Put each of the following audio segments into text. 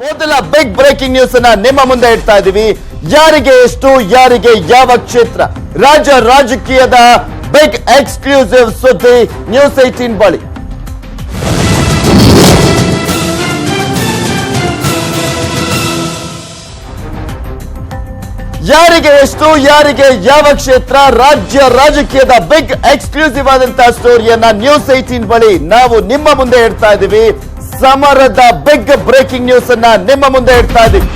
ಮೊದಲ big breaking news ಅನ್ನ ನಿಮ್ಮ ಮುಂದೆ ಇಡ್ತಾ ಇದ್ದೀವಿ. ಯಾರಿಗೆ ಎಷ್ಟು, ಯಾರಿಗೆ ಯಾವ ಕ್ಷೇತ್ರ, ರಾಜಕೀಯದ ಬಿಗ್ ಎಕ್ಸ್ಕ್ಲೂಸಿವ್ ಸುದ್ದಿ ನ್ಯೂಸ್ 18 ಬಳಿ. ಯಾರಿಗೆ ಎಷ್ಟು, ಯಾರಿಗೆ ಯಾವ ಕ್ಷೇತ್ರ, ರಾಜಕೀಯದ ಬಿಗ್ ಎಕ್ಸ್ಕ್ಲೂಸಿವ್ ಆದಂತಹ ಸ್ಟೋರಿಯನ್ನ ನ್ಯೂಸ್ 18 ಬಳಿ ನಾವು ನಿಮ್ಮ ಮುಂದೆ ಇಡ್ತಾ ಇದ್ದೀವಿ. ಸಮರದ ಬಿಗ್ ಬ್ರೇಕಿಂಗ್ ನ್ಯೂಸ್ ಅನ್ನ ನಿಮ್ಮ ಮುಂದೆ ಇಡ್ತಾ ಇದ್ದೀವಿ.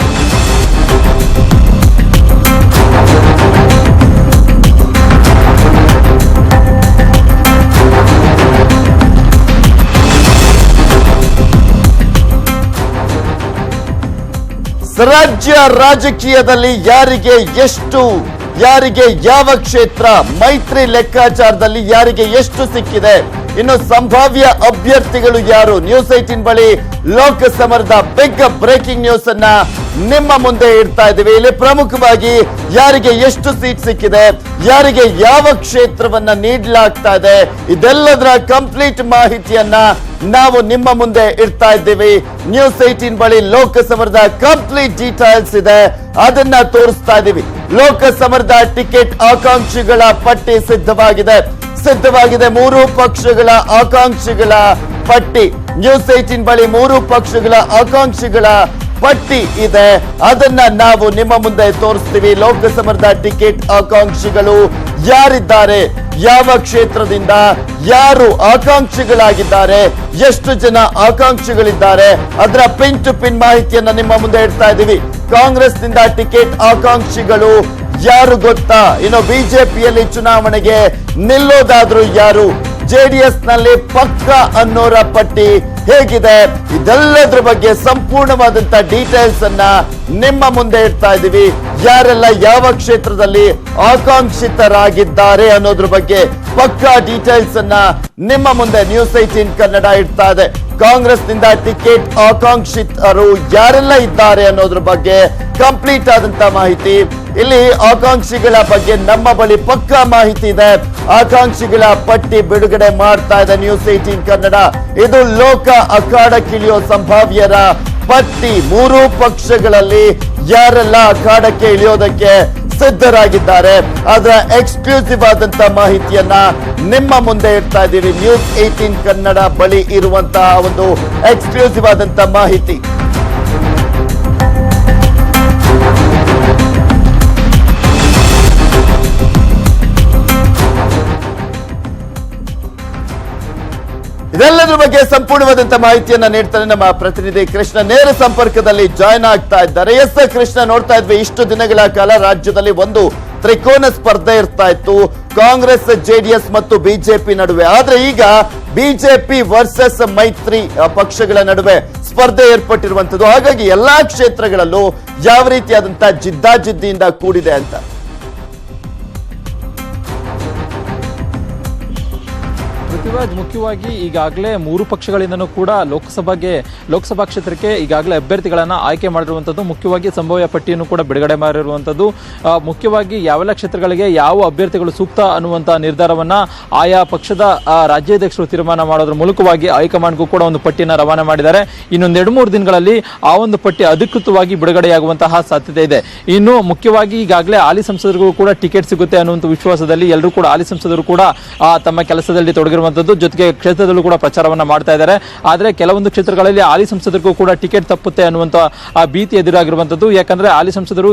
ರಾಜಕೀಯದಲ್ಲಿ ಯಾರಿಗೆ ಎಷ್ಟು, ಯಾರಿಗೆ ಯಾವ ಕ್ಷೇತ್ರ, ಮೈತ್ರಿ ಲೆಕ್ಕಾಚಾರದಲ್ಲಿ ಯಾರಿಗೆ ಎಷ್ಟು ಸಿಕ್ಕಿದೆ, ಇನ್ನು ಸಂಭಾವ್ಯ ಅಭ್ಯರ್ಥಿಗಳು ಯಾರು, ನ್ಯೂಸ್ 18 ಬಳಿ ಲೋಕಸಮರದ ಬಿಗ್ ಬ್ರೇಕಿಂಗ್ ನ್ಯೂಸ್ ಅನ್ನ ನಿಮ್ಮ ಮುಂದೆ ಇಡ್ತಾ ಇದ್ದೀವಿ. ಇಲ್ಲಿ ಪ್ರಮುಖವಾಗಿ ಯಾರಿಗೆ ಎಷ್ಟು ಸೀಟ್ ಸಿಕ್ಕಿದೆ, ಯಾರಿಗೆ ಯಾವ ಕ್ಷೇತ್ರವನ್ನ ನೀಡಲಾಗ್ತಾ ಇದೆ, ಇದೆಲ್ಲದರ ಕಂಪ್ಲೀಟ್ ಮಾಹಿತಿಯನ್ನ ನಾವು ನಿಮ್ಮ ಮುಂದೆ ಇಡ್ತಾ ಇದ್ದೀವಿ. ನ್ಯೂಸ್ 18 ಬಳಿ ಲೋಕಸಮರದ ಕಂಪ್ಲೀಟ್ ಡೀಟೇಲ್ಸ್ ಇದೆ, ಅದನ್ನ ತೋರಿಸ್ತಾ ಇದ್ದೀವಿ. ಲೋಕಸಮರದ ಟಿಕೆಟ್ ಆಕಾಂಕ್ಷಿಗಳ ಪಟ್ಟಿ ಸಿದ್ಧವಾಗಿದೆ. ಮೂರು ಪಕ್ಷಗಳ ಆಕಾಂಕ್ಷಿಗಳ ಪಟ್ಟಿ ನ್ಯೂಸ್ 18 ಬಳಿ ಮೂರು ಪಕ್ಷಗಳ ಆಕಾಂಕ್ಷಿಗಳ ಪಟ್ಟಿ ಇದೆ, ಅದನ್ನ ನಾವು ನಿಮ್ಮ ಮುಂದೆ ತೋರಿಸ್ತೀವಿ. ಲೋಕಸಮರದ ಟಿಕೆಟ್ ಆಕಾಂಕ್ಷಿಗಳು ಯಾರಿದ್ದಾರೆ, ಯಾವ ಕ್ಷೇತ್ರದಿಂದ ಯಾರು ಆಕಾಂಕ್ಷಿಗಳಾಗಿದ್ದಾರೆ, ಎಷ್ಟು ಜನ ಆಕಾಂಕ್ಷಿಗಳಿದ್ದಾರೆ, ಅದರ ಪಿನ್ ಟು ಪಿನ್ ಮಾಹಿತಿಯನ್ನ ನಿಮ್ಮ ಮುಂದೆ ಇಡ್ತಾ ಇದ್ದೀವಿ. ಕಾಂಗ್ರೆಸ್ನಿಂದ ಟಿಕೆಟ್ ಆಕಾಂಕ್ಷಿಗಳು ಯಾರು ಗೊತ್ತಾ, ಇನ್ನು ಬಿಜೆಪಿಯಲ್ಲಿ ಚುನಾವಣೆಗೆ ನಿಲ್ಲೋದಾದ್ರೂ ಯಾರು, ಜೆಡಿಎಸ್ ನಲ್ಲಿ ಪಕ್ಕ ಅನ್ನೋರ ಪಟ್ಟಿ ಹೇಗಿದೆ, ಇದೆಲ್ಲದ್ರ ಬಗ್ಗೆ ಸಂಪೂರ್ಣವಾದಂತ ಡೀಟೇಲ್ಸ್ ಅನ್ನ ನಿಮ್ಮ ಮುಂದೆ ಇಡ್ತಾ ಇದ್ದೀವಿ. ಯಾರೆಲ್ಲ ಯಾವ ಕ್ಷೇತ್ರದಲ್ಲಿ ಆಕಾಂಕ್ಷಿತರಾಗಿದ್ದಾರೆ ಅನ್ನೋದ್ರ ಬಗ್ಗೆ ಪಕ್ಕಾ ಡೀಟೇಲ್ಸ್ ಅನ್ನ ನಿಮ್ಮ ಮುಂದೆ ನ್ಯೂಸ್ 18 ಕನ್ನಡ ಇಡ್ತಾ ಇದೆ. ಕಾಂಗ್ರೆಸ್ನಿಂದ ಟಿಕೆಟ್ ಆಕಾಂಕ್ಷಿತರು ಯಾರೆಲ್ಲ ಇದ್ದಾರೆ ಅನ್ನೋದ್ರ ಬಗ್ಗೆ ಕಂಪ್ಲೀಟ್ ಆದಂತ ಮಾಹಿತಿ. ಇಲ್ಲಿ ಆಕಾಂಕ್ಷಿಗಳ ಬಗ್ಗೆ ನಮ್ಮ ಬಳಿ ಪಕ್ಕಾ ಮಾಹಿತಿ ಇದೆ. ಆಕಾಂಕ್ಷಿಗಳ ಪಟ್ಟಿ ಬಿಡುಗಡೆ ಮಾಡ್ತಾ ಇದೆ ನ್ಯೂಸ್ 18 ಕನ್ನಡ. ಇದು ಲೋಕ ಅಖಾಡಕ್ಕಿಳಿಯೋ ಸಂಭಾವ್ಯರ ಪಟ್ಟಿ. ಮೂರು ಪಕ್ಷಗಳಲ್ಲಿ ಯಾರೆಲ್ಲ ಅಖಾಡಕ್ಕೆ ಇಳಿಯೋದಕ್ಕೆ ಸಿದ್ಧರಾಗಿದ್ದಾರೆ, ಅದರ ಎಕ್ಸ್ಕ್ಲೂಸಿವ್ ಆದಂತ ಮಾಹಿತಿಯನ್ನ ನಿಮ್ಮ ಮುಂದೆ ಇಡ್ತಾ ಇದ್ದೀವಿ. ನ್ಯೂಸ್ 18 ಕನ್ನಡ ಬಳಿ ಇರುವಂತಹ ಒಂದು ಎಕ್ಸ್ಕ್ಲೂಸಿವ್ ಆದಂತ ಮಾಹಿತಿ. ಇದೆಲ್ಲದ್ರ ಬಗ್ಗೆ ಸಂಪೂರ್ಣವಾದಂತ ಮಾಹಿತಿಯನ್ನ ನೀಡ್ತಾರೆ ನಮ್ಮ ಪ್ರತಿನಿಧಿ ಕೃಷ್ಣ. ನೇರ ಸಂಪರ್ಕದಲ್ಲಿ ಜಾಯ್ನ್ ಆಗ್ತಾ ಇದ್ದಾರೆ. ಎಸ್ ಕೃಷ್ಣ, ನೋಡ್ತಾ ಇದ್ವಿ ಇಷ್ಟು ದಿನಗಳ ಕಾಲ ರಾಜ್ಯದಲ್ಲಿ ಒಂದು ತ್ರಿಕೋನ ಸ್ಪರ್ಧೆ ಇರ್ತಾ ಇತ್ತು, ಕಾಂಗ್ರೆಸ್, ಜೆಡಿಎಸ್ ಮತ್ತು ಬಿಜೆಪಿ ನಡುವೆ. ಆದ್ರೆ ಈಗ ಬಿಜೆಪಿ ವರ್ಸಸ್ ಮೈತ್ರಿ ಪಕ್ಷಗಳ ನಡುವೆ ಸ್ಪರ್ಧೆ ಏರ್ಪಟ್ಟಿರುವಂತದ್ದು. ಹಾಗಾಗಿ ಎಲ್ಲಾ ಕ್ಷೇತ್ರಗಳಲ್ಲೂ ಯಾವ ರೀತಿಯಾದಂತಹ ಜಿದ್ದಾಜಿದ್ದಿಯಿಂದ ಕೂಡಿದೆ ಅಂತ. ಮುಖ್ಯವಾಗಿ ಈಗಾಗಲೇ ಮೂರು ಪಕ್ಷಗಳಿಂದನೂ ಕೂಡ ಲೋಕಸಭಾ ಕ್ಷೇತ್ರಕ್ಕೆ ಈಗಾಗಲೇ ಅಭ್ಯರ್ಥಿಗಳನ್ನ ಆಯ್ಕೆ ಮಾಡಿರುವಂತದ್ದು. ಮುಖ್ಯವಾಗಿ ಸಂಭಾವ್ಯ ಪಟ್ಟಿಯನ್ನು ಕೂಡ ಬಿಡುಗಡೆ ಮಾಡಿರುವಂತದ್ದು. ಮುಖ್ಯವಾಗಿ ಯಾವೆಲ್ಲ ಕ್ಷೇತ್ರಗಳಿಗೆ ಯಾವ ಅಭ್ಯರ್ಥಿಗಳು ಸೂಕ್ತ ಅನ್ನುವಂತಹ ನಿರ್ಧಾರವನ್ನ ಆಯಾ ಪಕ್ಷದ ರಾಜ್ಯಾಧ್ಯಕ್ಷರು ತೀರ್ಮಾನ ಮಾಡೋದ್ರ ಮೂಲಕವಾಗಿ ಹೈಕಮಾಂಡ್ಗೂ ಕೂಡ ಒಂದು ಪಟ್ಟಿಯನ್ನು ರವಾನೆ ಮಾಡಿದ್ದಾರೆ. ಇನ್ನೊಂದು 2-3 ದಿನಗಳಲ್ಲಿ ಆ ಒಂದು ಪಟ್ಟಿ ಅಧಿಕೃತವಾಗಿ ಬಿಡುಗಡೆಯಾಗುವಂತಹ ಸಾಧ್ಯತೆ ಇದೆ. ಇನ್ನು ಮುಖ್ಯವಾಗಿ ಈಗಾಗಲೇ ಹಾಲಿ ಸಂಸದರಿಗೂ ಕೂಡ ಟಿಕೆಟ್ ಸಿಗುತ್ತೆ ಅನ್ನುವಂಥ ವಿಶ್ವಾಸದಲ್ಲಿ ಎಲ್ಲರೂ ಕೂಡ ಹಾಲಿ ಸಂಸದರು ಕೂಡ ತಮ್ಮ ಕೆಲಸದಲ್ಲಿ ತೊಡಗಿರುವಂತದ್ದು, ಜೊತೆಗೆ ಕ್ಷೇತ್ರದಲ್ಲೂ ಕೂಡ ಪ್ರಚಾರವನ್ನ ಮಾಡ್ತಾ ಇದ್ದಾರೆ. ಆದ್ರೆ ಕೆಲವೊಂದು ಕ್ಷೇತ್ರಗಳಲ್ಲಿ ಹಾಲಿ ಸಂಸದರಿಗೂ ಕೂಡ ಟಿಕೆಟ್ ತಪ್ಪುತ್ತೆ ಅನ್ನುವಂತ ಭೀತಿ ಎದುರಾಗಿರುವಂತದ್ದು. ಯಾಕಂದ್ರೆ ಹಾಲಿ ಸಂಸದರು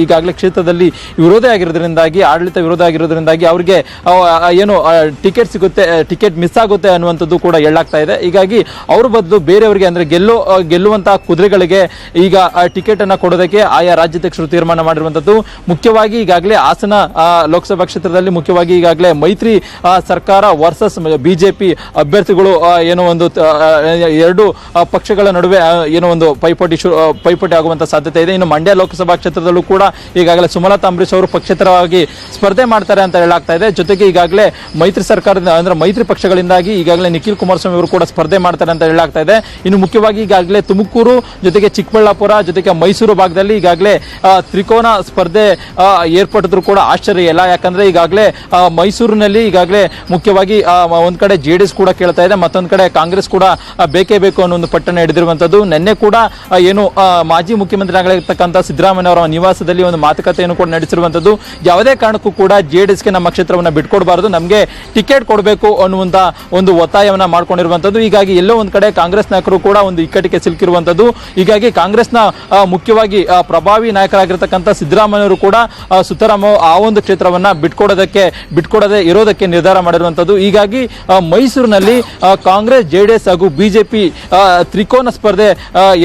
ಈಗಾಗಲೇ ಕ್ಷೇತ್ರದಲ್ಲಿ ವಿರೋಧ ಆಗಿರೋದ್ರಿಂದಾಗಿ, ಆಡಳಿತ ವಿರೋಧ ಆಗಿರೋದ್ರಿಂದಾಗಿ ಅವರಿಗೆ ಏನು ಟಿಕೆಟ್ ಸಿಗುತ್ತೆ, ಟಿಕೆಟ್ ಮಿಸ್ ಆಗುತ್ತೆ ಅನ್ನುವಂಥದ್ದು ಕೂಡ ಹೇಳಲಾಗ್ತಾ ಇದೆ. ಹೀಗಾಗಿ ಅವ್ರ ಬದಲು ಬೇರೆಯವರಿಗೆ ಅಂದ್ರೆ ಗೆಲ್ಲುವಂತಹ ಕುದುರೆಗಳಿಗೆ ಈಗ ಟಿಕೆಟ್ ಅನ್ನ ಕೊಡೋದಕ್ಕೆ ಆಯಾ ರಾಜ್ಯಾಧ್ಯಕ್ಷರು ತೀರ್ಮಾನ ಮಾಡಿರುವಂತದ್ದು. ಮುಖ್ಯವಾಗಿ ಈಗಾಗಲೇ ಹಾಸನ ಲೋಕಸಭಾ ಕ್ಷೇತ್ರದಲ್ಲಿ ಮುಖ್ಯವಾಗಿ ಈಗಾಗಲೇ ಮೈತ್ರಿ ಸರ್ಕಾರ ವರ್ಸಸ್ ಬಿಜೆಪಿ ಅಭ್ಯರ್ಥಿಗಳು ಏನೋ ಒಂದು ಎರಡು ಪಕ್ಷಗಳ ನಡುವೆ ಏನೋ ಒಂದು ಪೈಪೋಟಿ ಆಗುವಂತ ಸಾಧ್ಯತೆ ಇದೆ. ಇನ್ನು ಮಂಡ್ಯ ಲೋಕಸಭಾ ಕ್ಷೇತ್ರದಲ್ಲೂ ಕೂಡ ಈಗಾಗಲೇ ಸುಮಲತಾ ಅಂಬರೀಶ್ ಅವರು ಪಕ್ಷೇತರವಾಗಿ ಸ್ಪರ್ಧೆ ಮಾಡ್ತಾರೆ ಅಂತ ಹೇಳಲಾಗ್ತಾ ಇದೆ. ಜೊತೆಗೆ ಈಗಾಗಲೇ ಮೈತ್ರಿ ಸರ್ಕಾರದ ಅಂದ್ರೆ ಮೈತ್ರಿ ಪಕ್ಷಗಳಿಂದಾಗಿ ಈಗಾಗಲೇ ನಿಖಿಲ್ ಕುಮಾರಸ್ವಾಮಿ ಅವರು ಕೂಡ ಸ್ಪರ್ಧೆ ಮಾಡ್ತಾರೆ ಅಂತ ಹೇಳಲಾಗ್ತಾ ಇದೆ. ಇನ್ನು ಮುಖ್ಯವಾಗಿ ಈಗಾಗಲೇ ತುಮಕೂರು ಜೊತೆಗೆ ಚಿಕ್ಕಬಳ್ಳಾಪುರ ಜೊತೆಗೆ ಮೈಸೂರು ಭಾಗದಲ್ಲಿ ಈಗಾಗಲೇ ತ್ರಿಕೋನ ಸ್ಪರ್ಧೆ ಏರ್ಪಟ್ಟಿದ್ರು ಕೂಡ ಆಶ್ಚರ್ಯ ಇಲ್ಲ. ಯಾಕಂದ್ರೆ ಈಗಾಗಲೇ ಮೈಸೂರಿನಲ್ಲಿ ಈಗಾಗಲೇ ಮುಖ್ಯವಾಗಿ ಒಂದ್ ಕಡೆ ಜೆಡಿಎಸ್ ಕೂಡ ಕೇಳ್ತಾ ಇದೆ, ಮತ್ತೊಂದ್ ಕಡೆ ಕಾಂಗ್ರೆಸ್ ಕೂಡ ಬೇಕೇ ಬೇಕು ಅನ್ನೋ ಒಂದು ಪಟ್ಟಣ ಹಿಡಿದಿರುವಂತದ್ದು. ನಿನ್ನೆ ಕೂಡ ಏನು ಮಾಜಿ ಮುಖ್ಯಮಂತ್ರಿ ಆಗಲಿರ್ತಕ್ಕಂಥ ಸಿದ್ದರಾಮಯ್ಯ ಅವರ ನಿವಾಸದಲ್ಲಿ ಒಂದು ಮಾತುಕತೆಯನ್ನು ಕೂಡ ನಡೆಸಿರುವಂತದ್ದು. ಯಾವುದೇ ಕಾರಣಕ್ಕೂ ಕೂಡ ಜೆಡಿಎಸ್ಗೆ ನಮ್ಮ ಕ್ಷೇತ್ರವನ್ನ ಬಿಟ್ಕೊಡ್ಬಾರ್ದು, ನಮಗೆ ಟಿಕೆಟ್ ಕೊಡಬೇಕು ಅನ್ನುವಂತ ಒಂದು ಒತ್ತಾಯವನ್ನ ಮಾಡ್ಕೊಂಡಿರುವಂತದ್ದು. ಹೀಗಾಗಿ ಎಲ್ಲೋ ಒಂದ್ ಕಡೆ ಕಾಂಗ್ರೆಸ್ ನಾಯಕರು ಕೂಡ ಒಂದು ಇಕ್ಕಟ್ಟಿಗೆ ಸಿಲುಕಿರುವಂತದ್ದು. ಹೀಗಾಗಿ ಕಾಂಗ್ರೆಸ್ನ ಮುಖ್ಯವಾಗಿ ಪ್ರಭಾವಿ ನಾಯಕರಾಗಿರ್ತಕ್ಕಂಥ ಸಿದ್ದರಾಮಯ್ಯವರು ಕೂಡ ಸುತರಾಮ ಆ ಒಂದು ಕ್ಷೇತ್ರವನ್ನ ಬಿಟ್ಕೊಡದೆ ಇರೋದಕ್ಕೆ ನಿರ್ಧಾರ ಮಾಡಿರುವಂತದ್ದು. ಹೀಗಾಗಿ ಮೈಸೂರಿನಲ್ಲಿ ಕಾಂಗ್ರೆಸ್, ಜೆಡಿಎಸ್ ಹಾಗೂ ಬಿಜೆಪಿ ತ್ರಿಕೋನ ಸ್ಪರ್ಧೆ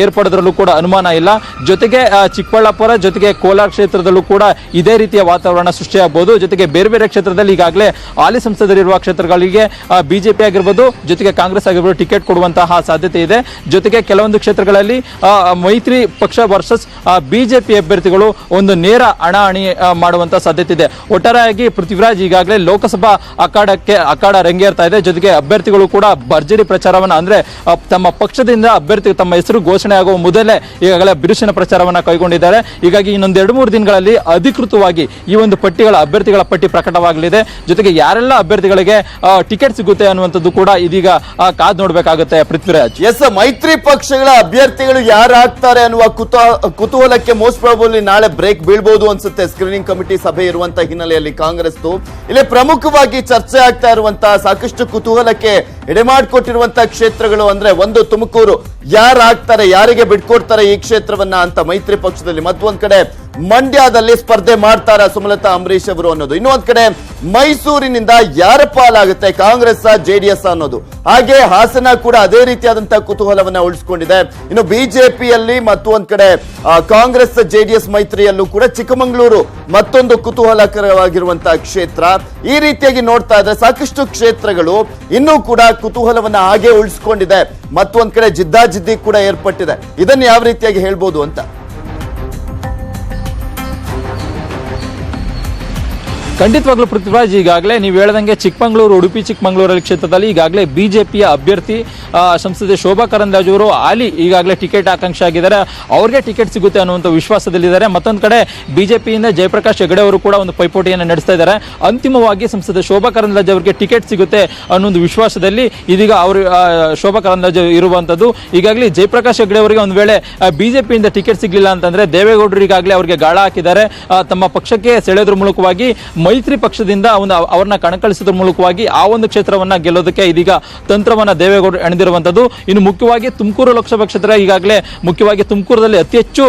ಏರ್ಪಡೋದ್ರಲ್ಲೂ ಕೂಡ ಅನುಮಾನ ಇಲ್ಲ. ಜೊತೆಗೆ ಚಿಕ್ಕಬಳ್ಳಾಪುರ ಜೊತೆಗೆ ಕೋಲಾರ ಕ್ಷೇತ್ರದಲ್ಲೂ ಕೂಡ ಇದೇ ರೀತಿಯ ವಾತಾವರಣ ಸೃಷ್ಟಿಯಾಗಬಹುದು. ಜೊತೆಗೆ ಬೇರೆ ಬೇರೆ ಕ್ಷೇತ್ರದಲ್ಲಿ ಈಗಾಗಲೇ ಹಾಲಿ ಸಂಸದರಿರುವ ಕ್ಷೇತ್ರಗಳಿಗೆ ಬಿಜೆಪಿ ಆಗಿರ್ಬೋದು ಜೊತೆಗೆ ಕಾಂಗ್ರೆಸ್ ಆಗಿರ್ಬೋದು ಟಿಕೆಟ್ ಕೊಡುವಂತಹ ಸಾಧ್ಯತೆ ಇದೆ. ಜೊತೆಗೆ ಕೆಲವೊಂದು ಕ್ಷೇತ್ರಗಳಲ್ಲಿ ಮೈತ್ರಿ ಪಕ್ಷ ವರ್ಸಸ್ ಬಿಜೆಪಿ ಅಭ್ಯರ್ಥಿಗಳು ಒಂದು ನೇರ ಹಣಾಹಣಿ ಮಾಡುವಂತಹ ಸಾಧ್ಯತೆ ಇದೆ. ಒಟ್ಟಾರೆಯಾಗಿ ಪೃಥ್ವಿರಾಜ್ ಈಗಾಗಲೇ ಲೋಕಸಭಾ ಅಖಾಡ ರಂಗೇರ್ತಾ ಇದೆ. ಜೊತೆಗೆ ಅಭ್ಯರ್ಥಿಗಳು ಕೂಡ ಭರ್ಜರಿ ಪ್ರಚಾರವನ್ನ ಅಂದ್ರೆ ತಮ್ಮ ಪಕ್ಷದಿಂದ ಅಭ್ಯರ್ಥಿ ತಮ್ಮ ಹೆಸರು ಘೋಷಣೆ ಆಗುವ ಮೊದಲೇ ಈಗಾಗಲೇ ಬಿರುಸಿನ ಪ್ರಚಾರವನ್ನ ಕೈಗೊಂಡಿದ್ದಾರೆ. ಹೀಗಾಗಿ ಇನ್ನೊಂದು 2-3 ದಿನಗಳಲ್ಲಿ ಅಧಿಕೃತವಾಗಿ ಈ ಒಂದು ಅಭ್ಯರ್ಥಿಗಳ ಪಟ್ಟಿ ಪ್ರಕಟವಾಗಲಿದೆ. ಜೊತೆಗೆ ಯಾರೆಲ್ಲ ಅಭ್ಯರ್ಥಿಗಳಿಗೆ ಟಿಕೆಟ್ ಸಿಗುತ್ತೆ ಅನ್ನುವಂಥದ್ದು ಕೂಡ ಇದೀಗ ಕಾದ್ ನೋಡ್ಬೇಕಾಗುತ್ತೆ. ಪೃಥ್ವಿರಾಜ್, ಎಸ್, ಮೈತ್ರಿ ಪಕ್ಷಗಳ ಅಭ್ಯರ್ಥಿಗಳು ಯಾರಾಗ್ತಾರೆ ಅನ್ನುವ ಕುತೂಹಲಕ್ಕೆ ಮೋಸ್ಟ್ ಪ್ರಾಬಬ್ಲಿ ನಾಳೆ ಬ್ರೇಕ್ ಬೀಳ್ಬಹುದು ಅನ್ಸುತ್ತೆ. ಸ್ಕ್ರೀನಿಂಗ್ ಕಮಿಟಿ ಸಭೆ ಇರುವಂತಹ ಹಿನ್ನೆಲೆಯಲ್ಲಿ ಕಾಂಗ್ರೆಸ್ ಇಲ್ಲಿ ಪ್ರಮುಖವಾಗಿ ಚರ್ಚೆ ಆಗ್ತಾ ಇರುವಂತಹ ಸಾಕಷ್ಟು ಕುತೂಹಲಕ್ಕೆ ಎಡೆಮಾಡಿಕೊಟ್ಟಿರುವಂತಹ ಕ್ಷೇತ್ರಗಳು ಅಂದ್ರೆ ಒಂದು ತುಮಕೂರು, ಯಾರಾಗ್ತಾರೆ, ಯಾರಿಗೆ ಬಿಟ್ಕೊಡ್ತಾರೆ ಈ ಕ್ಷೇತ್ರವನ್ನ ಅಂತ ಮೈತ್ರಿ ಪಕ್ಷದಲ್ಲಿ. ಮತ್ತೊಂದ್ ಕಡೆ ಮಂಡ್ಯದಲ್ಲಿ ಸ್ಪರ್ಧೆ ಮಾಡ್ತಾರ ಸುಮಲತಾ ಅಂಬರೀಶ್ ಅವರು ಅನ್ನೋದು. ಇನ್ನೊಂದ್ ಕಡೆ ಮೈಸೂರಿನಿಂದ ಯಾರ ಪಾಲಾಗುತ್ತೆ, ಕಾಂಗ್ರೆಸ್ ಜೆಡಿಎಸ್ ಅನ್ನೋದು. ಹಾಗೆ ಹಾಸನ ಕೂಡ ಅದೇ ರೀತಿಯಾದಂತಹ ಕುತೂಹಲವನ್ನ ಉಳಿಸಿಕೊಂಡಿದೆ. ಇನ್ನು ಬಿಜೆಪಿಯಲ್ಲಿ ಮತ್ತೊಂದ್ ಕಡೆ ಕಾಂಗ್ರೆಸ್ ಜೆಡಿಎಸ್ ಮೈತ್ರಿಯಲ್ಲೂ ಕೂಡ ಚಿಕ್ಕಮಗಳೂರು ಮತ್ತೊಂದು ಕುತೂಹಲಕರವಾಗಿರುವಂತಹ ಕ್ಷೇತ್ರ. ಈ ರೀತಿಯಾಗಿ ನೋಡ್ತಾ ಇದ್ರೆ ಸಾಕಷ್ಟು ಕ್ಷೇತ್ರಗಳು ಇನ್ನೂ ಕೂಡ ಕುತೂಹಲವನ್ನ ಹಾಗೆ ಉಳಿಸಿಕೊಂಡಿದೆ. ಮತ್ತೊಂದ್ ಕಡೆ ಜಿದ್ದಾಜಿದ್ದಿ ಕೂಡ ಏರ್ಪಟ್ಟಿದೆ. ಇದನ್ನ ಯಾವ ರೀತಿಯಾಗಿ ಹೇಳ್ಬೋದು ಅಂತ ಖಂಡಿತವಾಗ್ಲೂ ಪೃಥ್ವಿರಾಜ್, ಈಗಾಗಲೇ ನೀವು ಹೇಳ್ದಂಗೆ ಚಿಕ್ಕಮಗಳೂರು, ಉಡುಪಿ ಚಿಕ್ಕಮಗಳೂರಲ್ಲಿ ಕ್ಷೇತ್ರದಲ್ಲಿ ಈಗಾಗಲೇ ಬಿಜೆಪಿಯ ಅಭ್ಯರ್ಥಿ ಸಂಸದೆ ಶೋಭಾ ಕರಂದ್ಲಾಜೆ ಅವರು ಹಾಲಿ ಈಗಾಗಲೇ ಟಿಕೆಟ್ ಆಕಾಂಕ್ಷಿ ಆಗಿದ್ದಾರೆ. ಅವ್ರಿಗೆ ಟಿಕೆಟ್ ಸಿಗುತ್ತೆ ಅನ್ನುವಂಥ ವಿಶ್ವಾಸದಲ್ಲಿದ್ದಾರೆ. ಮತ್ತೊಂದು ಕಡೆ ಬಿಜೆಪಿಯಿಂದ ಜಯಪ್ರಕಾಶ್ ಹೆಗಡೆ ಅವರು ಕೂಡ ಒಂದು ಪೈಪೋಟಿಯನ್ನು ನಡೆಸ್ತಾ ಇದ್ದಾರೆ. ಅಂತಿಮವಾಗಿ ಸಂಸದೆ ಶೋಭಾ ಕರಂದ್ಲಾಜೆ ಅವರಿಗೆ ಟಿಕೆಟ್ ಸಿಗುತ್ತೆ ಅನ್ನೋ ಒಂದು ವಿಶ್ವಾಸದಲ್ಲಿ ಇದೀಗ ಅವರು ಶೋಭಾ ಕರಂದ್ಲಾಜೆ ಇರುವಂತದ್ದು. ಈಗಾಗಲೇ ಜಯಪ್ರಕಾಶ್ ಹೆಗಡೆ ಅವರಿಗೆ ಒಂದು ವೇಳೆ ಬಿಜೆಪಿಯಿಂದ ಟಿಕೆಟ್ ಸಿಗ್ಲಿಲ್ಲ ಅಂತಂದ್ರೆ ದೇವೇಗೌಡರು ಈಗಾಗಲೇ ಅವರಿಗೆ ಗಾಳ ಹಾಕಿದ್ದಾರೆ. ತಮ್ಮ ಪಕ್ಷಕ್ಕೆ ಸೆಳೆಯೋದ್ರ ಮೂಲಕವಾಗಿ ಮೈತ್ರಿ ಪಕ್ಷದಿಂದ ಅವರನ್ನ ಕಣಕಳಿಸೋದ್ರ ಮೂಲಕವಾಗಿ ಆ ಒಂದು ಕ್ಷೇತ್ರವನ್ನ ಗೆಲ್ಲೋದಕ್ಕೆ ಇದೀಗ ತಂತ್ರವನ್ನ ದೇವೇಗೌಡರು ಎಣೆದಿರುವಂತದ್ದು. ಇನ್ನು ಮುಖ್ಯವಾಗಿ ತುಮಕೂರು ಲೋಕಸಭಾ ಕ್ಷೇತ್ರ ಈಗಾಗಲೇ ಮುಖ್ಯವಾಗಿ ತುಮಕೂರಲ್ಲಿ ಅತಿ ಹೆಚ್ಚು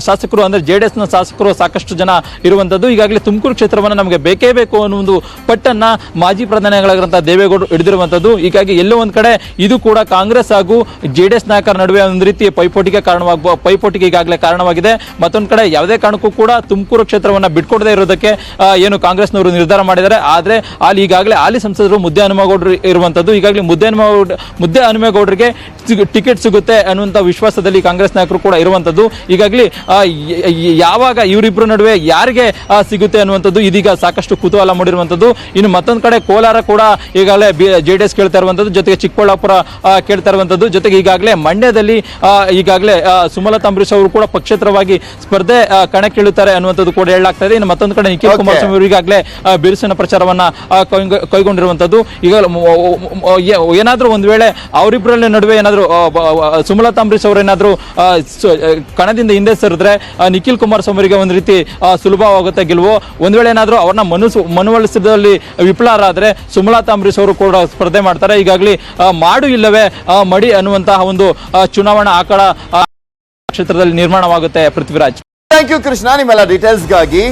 ಶಾಸಕರು ಅಂದ್ರೆ ಜೆಡಿಎಸ್ ನ ಶಾಸಕರು ಸಾಕಷ್ಟು ಜನ ಇರುವಂತದ್ದು. ಈಗಾಗಲೇ ತುಮಕೂರು ಕ್ಷೇತ್ರವನ್ನ ನಮಗೆ ಬೇಕೇ ಬೇಕು ಅನ್ನೋ ಒಂದು ಪಟ್ಟನ್ನ ಮಾಜಿ ಪ್ರಧಾನಿಗಳಾಗಿರುವಂತಹ ದೇವೇಗೌಡರು ಹಿಡಿದಿರುವಂತದ್ದು. ಹೀಗಾಗಿ ಎಲ್ಲೋ ಒಂದ್ ಕಡೆ ಇದು ಕೂಡ ಕಾಂಗ್ರೆಸ್ ಹಾಗೂ ಜೆಡಿಎಸ್ ನಾಯಕರ ನಡುವೆ ಒಂದು ರೀತಿಯ ಪೈಪೋಟಿಗೆ ಈಗಾಗಲೇ ಕಾರಣವಾಗಿದೆ. ಮತ್ತೊಂದು ಕಡೆ ಯಾವುದೇ ಕಾರಣಕ್ಕೂ ಕೂಡ ತುಮಕೂರು ಕ್ಷೇತ್ರವನ್ನ ಬಿಟ್ಕೊಡದೇ ಇರೋದಕ್ಕೆ ಏನು ಕಾಂಗ್ರೆಸ್ನವರು ನಿರ್ಧಾರ ಮಾಡಿದ್ದಾರೆ. ಆದ್ರೆ ಅಲ್ಲಿ ಈಗಾಗಲೇ ಹಾಲಿ ಸಂಸದರು ಮುದ್ದೆ ಹನುಮೇಗೌಡರು ಇರುವಂತದ್ದು. ಈಗಾಗಲೇ ಮುದ್ದೆ ಹನುಮೇಗೌಡರಿಗೆ ಟಿಕೆಟ್ ಸಿಗುತ್ತೆ ಅನ್ನುವಂತ ವಿಶ್ವಾಸದಲ್ಲಿ ಕಾಂಗ್ರೆಸ್ ನಾಯಕರು ಕೂಡ ಇರುವಂತದ್ದು. ಈಗಾಗಲೇ ಯಾವಾಗ ಇವರಿಬ್ಬರ ನಡುವೆ ಯಾರಿಗೆ ಸಿಗುತ್ತೆ ಅನ್ನುವಂಥದ್ದು ಇದೀಗ ಸಾಕಷ್ಟು ಕುತೂಹಲ ಮೂಡಿರುವಂತದ್ದು. ಇನ್ನು ಮತ್ತೊಂದು ಕಡೆ ಕೋಲಾರ ಕೂಡ ಈಗಾಗಲೇ ಜೆಡಿಎಸ್ ಕೇಳ್ತಾ ಇರುವಂತದ್ದು, ಜೊತೆಗೆ ಚಿಕ್ಕಬಳ್ಳಾಪುರ ಕೇಳ್ತಾ ಇರುವಂತದ್ದು, ಜೊತೆಗೆ ಈಗಾಗಲೇ ಮಂಡ್ಯದಲ್ಲಿ ಈಗಾಗಲೇ ಸುಮಲತಾ ಅಂಬರೀಶ್ ಅವರು ಕೂಡ ಪಕ್ಷೇತರವಾಗಿ ಸ್ಪರ್ಧೆ ಕಣಕ್ಕಿಳುತ್ತಾರೆ ಅನ್ನುವಂಥದ್ದು ಕೂಡ ಹೇಳಲಾಗ್ತಾ ಇದೆ. ಇನ್ನು ಮತ್ತೊಂದು ಕಡೆ ನಿಖಿಲ್ ಕುಮಾರಸ್ವಾಮಿ ಅವರು ಈಗಾಗಲೇ ಬಿರುಸಿನ ಪ್ರಚಾರವನ್ನ ಕೈಗೊಂಡಿರುವಂತದ್ದು. ಈಗ ಏನಾದ್ರೂ ಒಂದ್ ವೇಳೆ ಅವರಿಬ್ಬರಲ್ಲಿ ನಡುವೆ ಏನಾದ್ರು ಸುಮಲತಾ ಅಂಬರೀಶ್ ಅವರು ಏನಾದ್ರು ಕಣದಿಂದ ಹಿಂದೆ ಸರಿದ್ರೆ ನಿಖಿಲ್ ಕುಮಾರಸ್ವಾಮಿ ಅವರಿಗೆ ಒಂದು ರೀತಿ ಸುಲಭವಾಗುತ್ತೆ ಗೆಲುವು. ಒಂದ್ ವೇಳೆ ಏನಾದ್ರು ಅವ್ರನ್ನ ಮನವೊಲಿಸದಲ್ಲಿ ವಿಫಲರಾದ್ರೆ ಸುಮಲತಾ ಅಂಬರೀಶ್ ಅವರು ಕೂಡ ಸ್ಪರ್ಧೆ ಮಾಡ್ತಾರೆ. ಈಗಾಗಲೇ ಮಾಡು ಇಲ್ಲವೇ ಮಡಿ ಅನ್ನುವಂತಹ ಒಂದು ಚುನಾವಣಾ ಆಕಳ ಕ್ಷೇತ್ರದಲ್ಲಿ ನಿರ್ಮಾಣವಾಗುತ್ತೆ. ಪೃಥ್ವಿರಾಜ್, ಥ್ಯಾಂಕ್ ಯು ಕೃಷ್ಣ ನಿಮ್ಮೆಲ್ಲ ಡೀಟೇಲ್ಸ್ಗಾಗಿ.